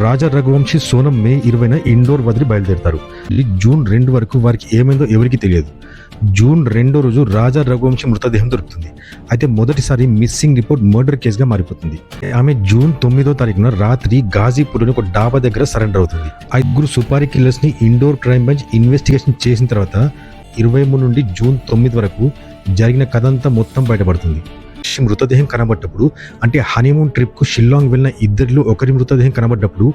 రాజా రఘువంశీ సోనం మే 20న indoor వదిలి బయలుదేరుతారు. June 2 వరకు వారికి ఏమైందో ఎవరికి తెలియదు. జూన్ 2వ రోజు రాజా రఘువంశీ మృతదేహం దొరుకుతుంది. అయితే మొదటిసారి మిస్సింగ్ రిపోర్ట్ మర్డర్ కేసుగా మారిపోతుంది. ఆమె జూన్ 9వ తారీఖున రాత్రి గాజీపూర్లోని ఒక డాబా దగ్గర సరెండర్ అవుతుంది. 5 సుపారీ కిల్లర్స్ ని ఇండోర్ క్రైమ్ బ్రాంచ్ ఇన్వెస్టిగేషన్ చేసిన తర్వాత 23 నుండి జూన్ 9 వరకు జరిగిన కథంతా మొత్తం బయటపడుతుంది. మృతదేహం కనబడ్డప్పుడు, అంటే హనీమూన్ ట్రిప్ కు షిల్లాంగ్ వెళ్ళిన ఇద్దరిలో ఒకరి మృతదేహం కనబడ్డప్పుడు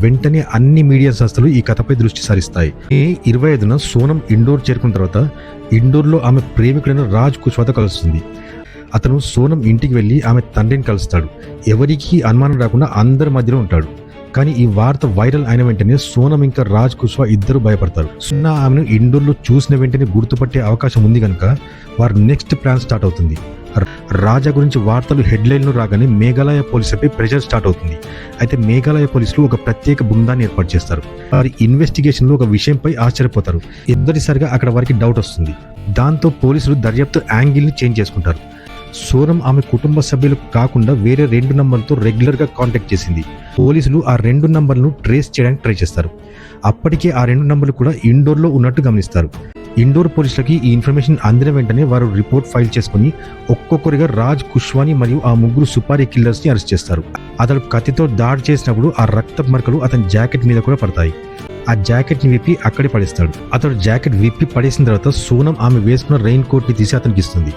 వెంటనే అన్ని మీడియా సంస్థలు ఈ కథపై దృష్టి సారిస్తాయి. మే 25న సోనం ఇండోర్ చేరుకున్న తర్వాత ఇండోర్లో ఆమె ప్రేమికుడైన రాజ్ కుష్వాతో కలుస్తుంది. అతను సోనం ఇంటికి వెళ్ళి ఆమె తండ్రిని కలుస్తాడు. ఎవరికీ అనుమానం రాకుండా అందరి మధ్యలో ఉంటాడు. కానీ ఈ వార్త వైరల్ అయిన వెంటనే సోనం ఇంకా రాజ్ కుష్వా ఇద్దరు భయపడతారు. సున్నా ఆమెను ఇండోర్లో చూసిన వెంటనే గుర్తుపట్టే అవకాశం ఉంది కనుక వారి నెక్స్ట్ ప్లాన్ స్టార్ట్ అవుతుంది. రాజా గురించి వార్తలు హెడ్లైన్లు రాగానే మేఘాలయ పోలీసులపై ప్రెషర్ స్టార్ట్ అవుతుంది. అయితే మేఘాలయ పోలీసులు ఒక ప్రత్యేక బృందాన్ని ఏర్పాటు చేస్తారు. వారి ఇన్వెస్టిగేషన్లో ఒక విషయంపై ఆశ్చర్యపోతారు. మొదటిసారిగా అక్కడ వారికి డౌట్ వస్తుంది. దాంతో పోలీసులు దర్యాప్తు యాంగిల్ని చేంజ్ చేసుకుంటారు. సోనం ఆమె కుటుంబ సభ్యులకు కాకుండా వేరే 2 నంబర్లతో రెగ్యులర్గా కాంటాక్ట్ చేసింది. పోలీసులు ఆ 2 నంబర్లను ట్రేస్ చేయడానికి ట్రై చేస్తారు. అప్పటికే ఆ 2 నంబర్లు కూడా ఇండోర్లో ఉన్నట్టు గమనిస్తారు. ఇండోర్ పోలీసులకి ఈ ఇన్ఫర్మేషన్ అందిన వెంటనే వారు రిపోర్ట్ ఫైల్ చేసుకుని ఒక్కొక్కరిగా రాజ్ కుష్వాని మరియు ఆ 3 సుపారీ కిల్లర్స్ ని అరెస్ట్ చేస్తారు. అతడు కత్తితో దాడి చేసినప్పుడు ఆ రక్త మరకలు అతని జాకెట్ మీద కూడా పడతాయి. ఆ జాకెట్ ని విప్పి అక్కడే పడేస్తాడు. అతడు జాకెట్ విప్పి పడేసిన తర్వాత సోనం ఆమె వేసుకున్న రెయిన్ కోట్ ని తీసి అతనికి ఇస్తుంది.